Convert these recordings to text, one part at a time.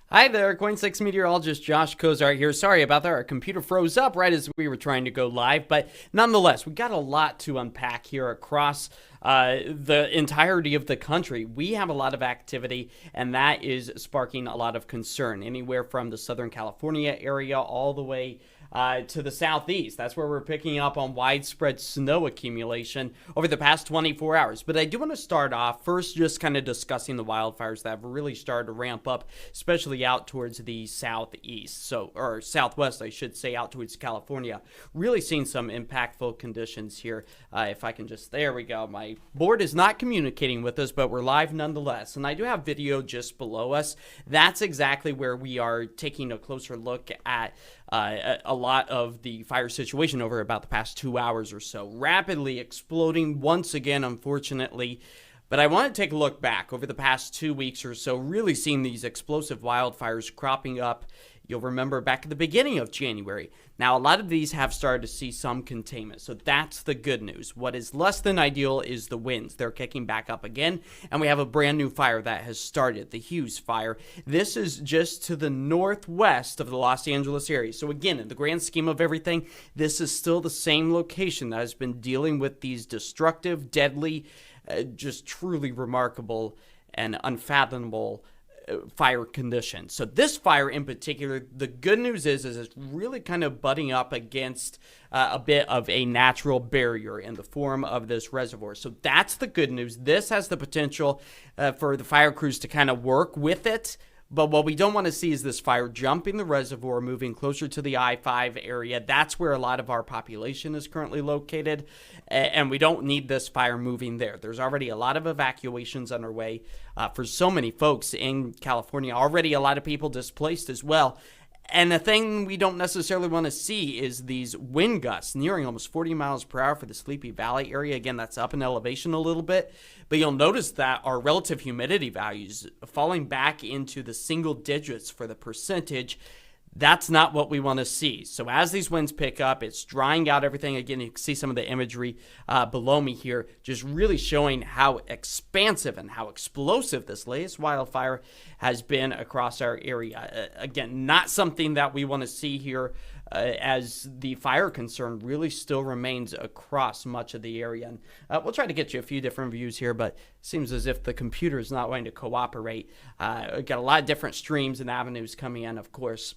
Hi there, KOIN meteorologist Josh Cozart here. Sorry about that. Our computer froze up right as we were trying to go live, but nonetheless, we got a lot to unpack here across the entirety of the country. We have a lot of activity, and that is sparking a lot of concern, anywhere from the Southern California area all the way to the southeast. That's where we're picking up on widespread snow accumulation over the past 24 hours. But I do want to start off first just kind of discussing the wildfires that have really started to ramp up, especially out towards the southeast, or southwest, I should say, out towards California. Really seeing some impactful conditions here. If I can just, there we go. My board is not communicating with us, but we're live nonetheless. And I do have video just below us. That's exactly where we are taking a closer look at a lot of the fire situation over about the past 2 hours or so. Rapidly exploding once again, unfortunately. But I want to take a look back over the past 2 weeks or so, really seeing these explosive wildfires cropping up. You'll remember back at the beginning of January. Now, a lot of these have started to see some containment, so that's the good news. What is less than ideal is the winds. They're kicking back up again, and we have a brand new fire that has started, the Hughes fire. This is just to the northwest of the Los Angeles area. So again, in the grand scheme of everything, this is still the same location that has been dealing with these destructive, deadly, just truly remarkable and unfathomable fire conditions. So this fire in particular, the good news is it's really kind of butting up against a bit of a natural barrier in the form of this reservoir. So that's the good news. This has the potential for the fire crews to kind of work with it. But what we don't want to see is this fire jumping the reservoir, moving closer to the I-5 area. That's where a lot of our population is currently located, and we don't need this fire moving there. There's already a lot of evacuations underway for so many folks in California. Already a lot of people displaced as well. And the thing we don't necessarily want to see is these wind gusts nearing almost 40 miles per hour for the Sleepy Valley area. Again, that's up in elevation a little bit. But you'll notice that our relative humidity values falling back into the single digits for the percentage. That's not what we want to see. So as these winds pick up, it's drying out everything. Again, you can see some of the imagery below me here, just really showing how expansive and how explosive this latest wildfire has been across our area. Again, not something that we want to see here as the fire concern really still remains across much of the area. And we'll try to get you a few different views here, but it seems as if the computer is not going to cooperate. We've got a lot of different streams and avenues coming in, of course,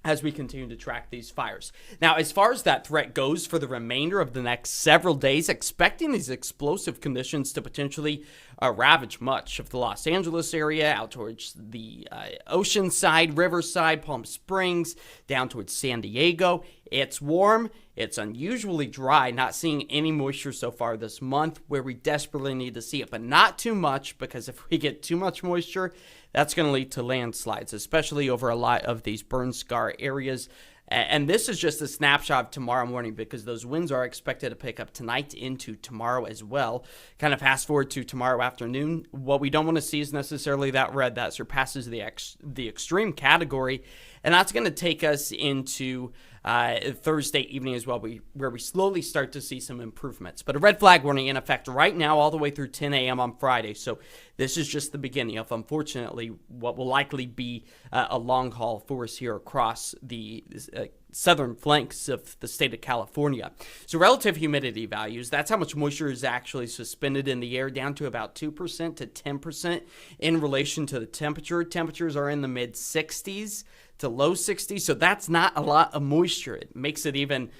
as we continue to track these fires. Now, as far as that threat goes for the remainder of the next several days, expecting these explosive conditions to potentially ravage much of the Los Angeles area, out towards the Oceanside, Riverside, Palm Springs, down towards San Diego. It's warm. It's unusually dry, not seeing any moisture so far this month, where we desperately need to see it, but not too much, because if we get too much moisture, that's going to lead to landslides, especially over a lot of these burn scar areas. And this is just a snapshot of tomorrow morning, because those winds are expected to pick up tonight into tomorrow as well. Kind of fast forward to tomorrow afternoon. What we don't want to see is necessarily that red that surpasses the extreme category. And that's going to take us into Thursday evening as well, where we slowly start to see some improvements. But a red flag warning in effect right now all the way through 10 a.m. on Friday. So this is just the beginning of, unfortunately, what will likely be a long haul for us here across the southern flanks of the state of California. So relative humidity values, that's how much moisture is actually suspended in the air, down to about 2% to 10% in relation to the temperature. Temperatures are in the mid 60s to low 60s, so that's not a lot of moisture. It makes it even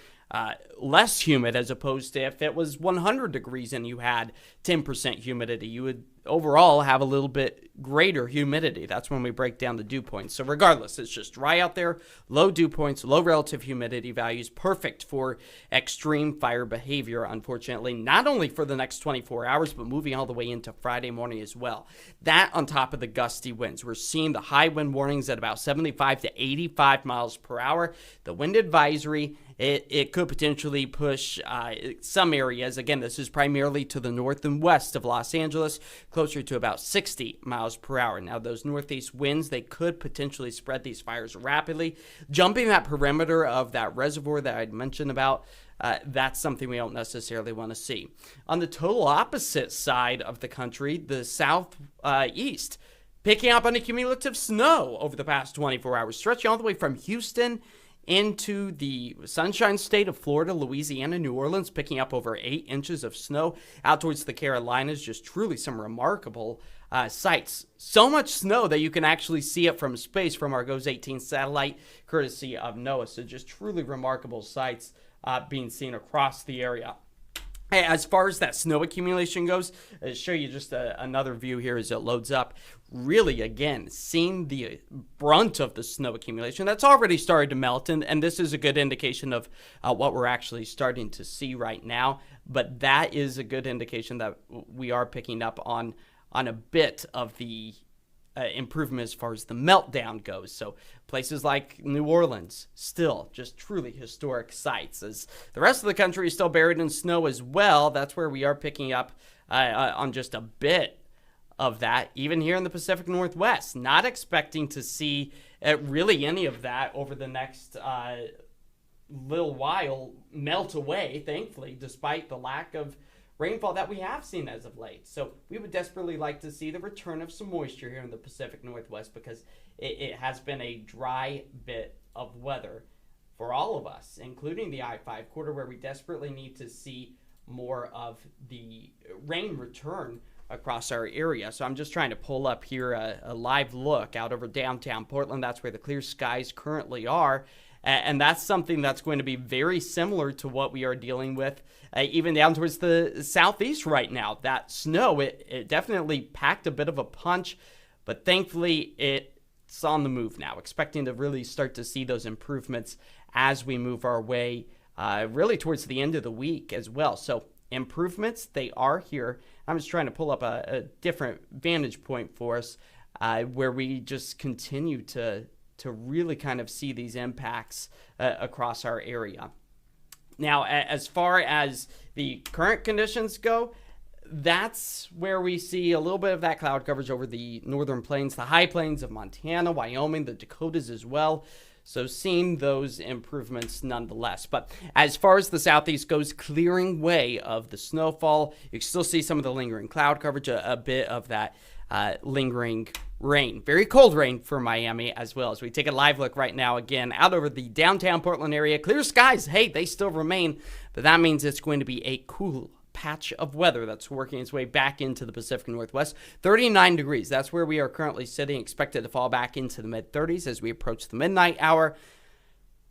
less humid, as opposed to if it was 100 degrees and you had 10% humidity. You would overall have a little bit greater humidity. That's when we break down the dew points. So regardless, it's just dry out there, low dew points, low relative humidity values, perfect for extreme fire behavior, unfortunately, not only for the next 24 hours, but moving all the way into Friday morning as well. That on top of the gusty winds. We're seeing the high wind warnings at about 75 to 85 miles per hour. The wind advisory, it could potentially push some areas. Again, this is primarily to the north and west of Los Angeles, closer to about 60 miles per hour. Now, those northeast winds, they could potentially spread these fires rapidly, jumping that perimeter of that reservoir that I'd mentioned about. That's something we don't necessarily want to see. On the total opposite side of the country, the southeast, Picking up on the cumulative snow over the past 24 hours, stretching all the way from Houston into the Sunshine State of Florida, Louisiana, New Orleans, picking up over 8 inches of snow. Out towards the Carolinas, just truly some remarkable sights. So much snow that you can actually see it from space from our GOES 18 satellite, courtesy of NOAA. So just truly remarkable sights being seen across the area. Hey, as far as that snow accumulation goes, I'll show you just another view here as it loads up. Really, again, seeing the brunt of the snow accumulation that's already started to melt, and this is a good indication of what we're actually starting to see right now. But that is a good indication that we are picking up on a bit of the improvement as far as the meltdown goes. So places like New Orleans, still just truly historic sites. As the rest of the country is still buried in snow as well, that's where we are picking up on just a bit of that. Even here in the Pacific Northwest, not expecting to see really any of that over the next little while melt away, thankfully, despite the lack of rainfall that we have seen as of late. So we would desperately like to see the return of some moisture here in the Pacific Northwest, because it has been a dry bit of weather for all of us, including the I-5 corridor, where we desperately need to see more of the rain return across our area. So I'm just trying to pull up here a live look out over downtown Portland. That's where the clear skies currently are. And that's something that's going to be very similar to what we are dealing with even down towards the southeast right now. That snow, it definitely packed a bit of a punch, but thankfully it's on the move now. Expecting to really start to see those improvements as we move our way really towards the end of the week as well. So improvements, they are here. I'm just trying to pull up a different vantage point for us where we just continue to really kind of see these impacts across our area. Now, as far as the current conditions go, that's where we see a little bit of that cloud coverage over the northern plains, the high plains of Montana, Wyoming, the Dakotas as well. So seeing those improvements nonetheless. But as far as the southeast goes, clearing way of the snowfall, you can still see some of the lingering cloud coverage, a bit of that lingering rain. Very cold rain for Miami as well. As we take a live look right now, again, out over the downtown Portland area. Clear skies, hey, they still remain, but that means it's going to be a cool patch of weather that's working its way back into the Pacific Northwest. 39 degrees, that's where we are currently sitting, expected to fall back into the mid-30s as we approach the midnight hour.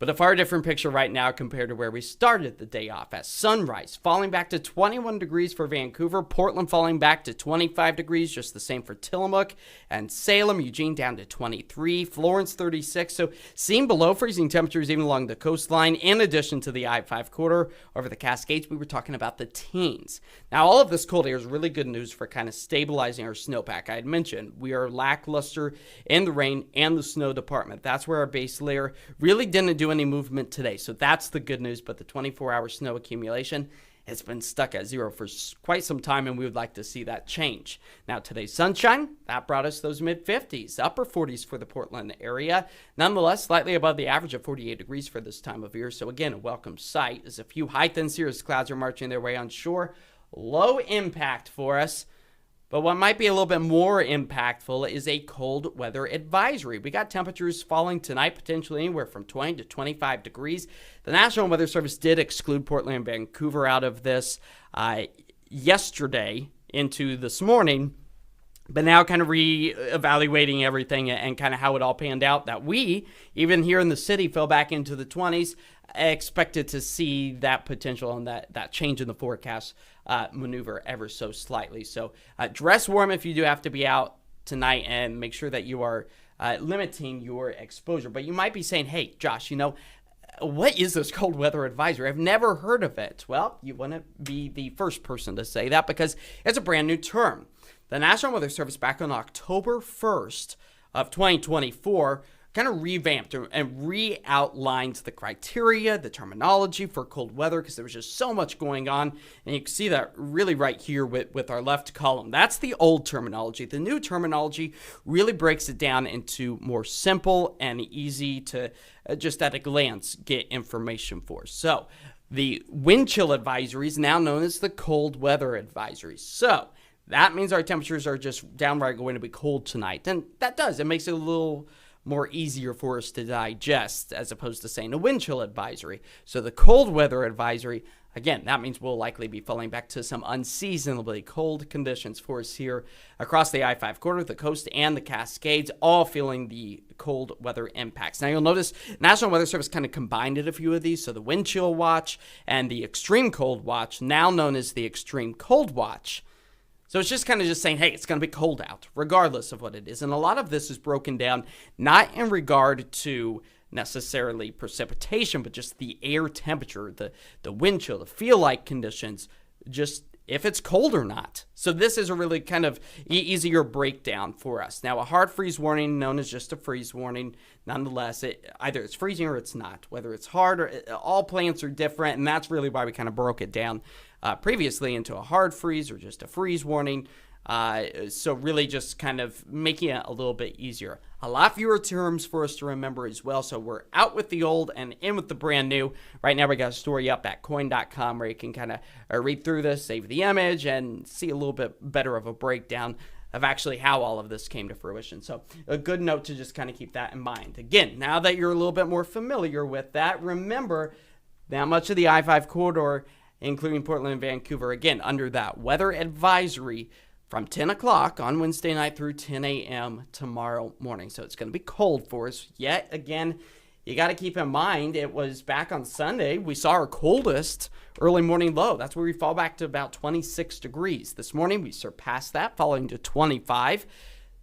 But a far different picture right now compared to where we started the day off. At sunrise, falling back to 21 degrees for Vancouver. Portland falling back to 25 degrees, just the same for Tillamook and Salem. Eugene down to 23. Florence 36. So seeing below freezing temperatures even along the coastline, in addition to the I-5 corridor over the Cascades. We were talking about the teens. Now, all of this cold air is really good news for kind of stabilizing our snowpack. I had mentioned we are lackluster in the rain and the snow department. That's where our base layer really didn't do any movement today. So that's the good news. But the 24-hour snow accumulation has been stuck at zero for quite some time, and we would like to see that change. Now, today's sunshine, that brought us those mid-50s, upper 40s for the Portland area. Nonetheless, slightly above the average of 48 degrees for this time of year. So again, a welcome sight. There's a few high thin cirrus clouds are marching their way on shore. Low impact for us. But what might be a little bit more impactful is a cold weather advisory. We got temperatures falling tonight, potentially anywhere from 20 to 25 degrees. The National Weather Service did exclude Portland and Vancouver out of this yesterday into this morning. But now kind of re-evaluating everything and kind of how it all panned out, that we, even here in the city, fell back into the 20s, expected to see that potential and that change in the forecast maneuver ever so slightly. So dress warm if you do have to be out tonight, and make sure that you are limiting your exposure. But you might be saying, hey, Josh, what is this cold weather advisory? I've never heard of it. Well, you wouldn't be the first person to say that, because it's a brand new term. The National Weather Service back on October 1st of 2024 kind of revamped and re-outlined the criteria, the terminology for cold weather, because there was just so much going on. And you can see that really right here with our left column. That's the old terminology. The new terminology really breaks it down into more simple and easy to just at a glance get information for. So the wind chill advisory is now known as the cold weather advisory. So that means our temperatures are just downright going to be cold tonight. And it makes it a little more easier for us to digest as opposed to saying a wind chill advisory. So the cold weather advisory, again, that means we'll likely be falling back to some unseasonably cold conditions for us here across the I-5 corridor, the coast, and the Cascades, all feeling the cold weather impacts. Now, you'll notice National Weather Service kind of combined a few of these. So the wind chill watch and the extreme cold watch, now known as the extreme cold watch. So it's just kind of just saying, hey, it's going to be cold out, regardless of what it is. And a lot of this is broken down not in regard to necessarily precipitation, but just the air temperature, the wind chill, the feel-like conditions, just if it's cold or not. So this is a really kind of easier breakdown for us. Now, a hard freeze warning, known as just a freeze warning, nonetheless, either it's freezing or it's not. Whether it's hard or all plants are different, and that's really why we kind of broke it down previously into a hard freeze or just a freeze warning. So really just kind of making it a little bit easier. A lot fewer terms for us to remember as well. So we're out with the old and in with the brand new. Right now we got a story up at KOIN.com where you can kind of read through this, save the image, and see a little bit better of a breakdown of actually how all of this came to fruition. So a good note to just kind of keep that in mind. Again, now that you're a little bit more familiar with that, remember that much of the I-5 corridor, including Portland and Vancouver, again, under that weather advisory from 10 o'clock on Wednesday night through 10 a.m. tomorrow morning. So it's going to be cold for us. Yet again, you got to keep in mind, it was back on Sunday, we saw our coldest early morning low. That's where we fall back to about 26 degrees. This morning, we surpassed that, falling to 25.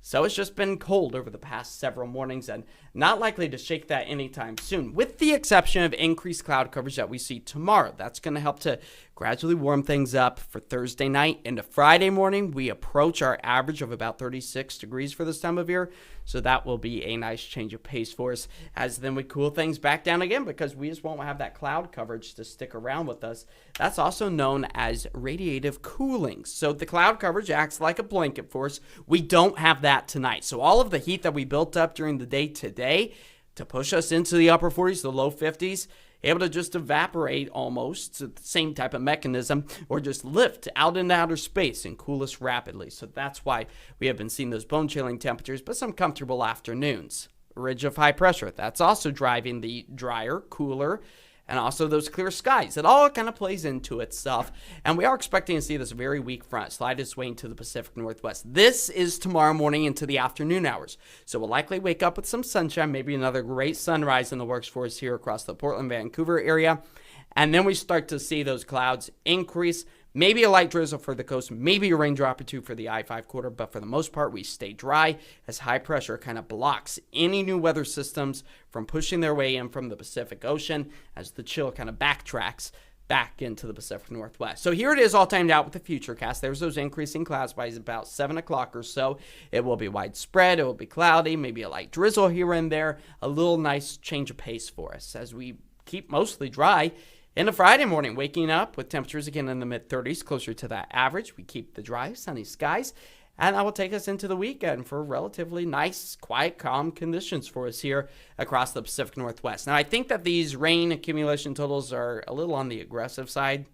So it's just been cold over the past several mornings and not likely to shake that anytime soon, with the exception of increased cloud coverage that we see tomorrow. That's going to help to gradually warm things up for Thursday night. Into Friday morning, we approach our average of about 36 degrees for this time of year. So that will be a nice change of pace for us as then we cool things back down again because we just won't have that cloud coverage to stick around with us. That's also known as radiative cooling. So the cloud coverage acts like a blanket for us. We don't have that tonight. So all of the heat that we built up during the day today to push us into the upper 40s, the low 50s, able to just evaporate almost, the same type of mechanism, or just lift out into outer space and cool us rapidly. So that's why we have been seeing those bone-chilling temperatures, but some comfortable afternoons. Ridge of high pressure, that's also driving the drier, cooler, and also those clear skies. It all kind of plays into itself, and we are expecting to see this very weak front slide its way into the Pacific Northwest. This is tomorrow morning into the afternoon hours, so we'll likely wake up with some sunshine, maybe another great sunrise in the works for us here across the Portland-Vancouver area, and then we start to see those clouds increase. Maybe a light drizzle for the coast, maybe a raindrop or two for the I-5 corridor, but for the most part, we stay dry as high pressure kind of blocks any new weather systems from pushing their way in from the Pacific Ocean as the chill kind of backtracks back into the Pacific Northwest. So here it is all timed out with the futurecast. There's those increasing clouds by about 7 o'clock or so. It will be widespread. It will be cloudy, maybe a light drizzle here and there. A little nice change of pace for us as we keep mostly dry. Into Friday morning, waking up with temperatures again in the mid-30s, closer to that average. We keep the dry, sunny skies, and that will take us into the weekend for relatively nice, quiet, calm conditions for us here across the Pacific Northwest. Now, I think that these rain accumulation totals are a little on the aggressive side.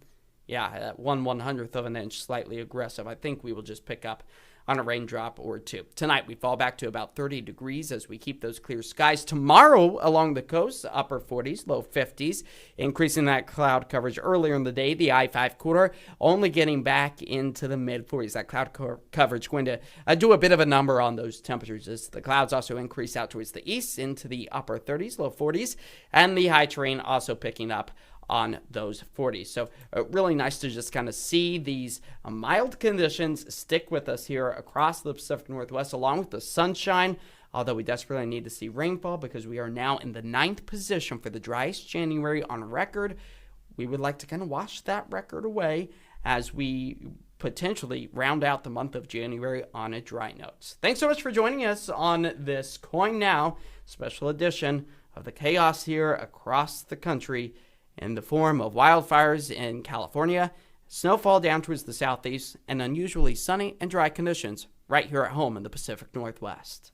Yeah, at 1/100th of an inch, slightly aggressive. I think we will just pick up on a raindrop or two. Tonight, we fall back to about 30 degrees as we keep those clear skies. Tomorrow, along the coast, upper 40s, low 50s, increasing that cloud coverage earlier in the day. The I-5 corridor only getting back into the mid-40s. That cloud coverage going to do a bit of a number on those temperatures as the clouds also increase out towards the east into the upper 30s, low 40s, and the high terrain also picking up on those 40s. So really nice to just kind of see these mild conditions stick with us here across the Pacific Northwest along with the sunshine, although we desperately need to see rainfall because we are now in the 9th position for the driest January on record. We would like to kind of wash that record away as we potentially round out the month of January on a dry note. Thanks so much for joining us on this KOIN Now special edition of the chaos here across the country in the form of wildfires in California, snowfall down towards the southeast, and unusually sunny and dry conditions right here at home in the Pacific Northwest.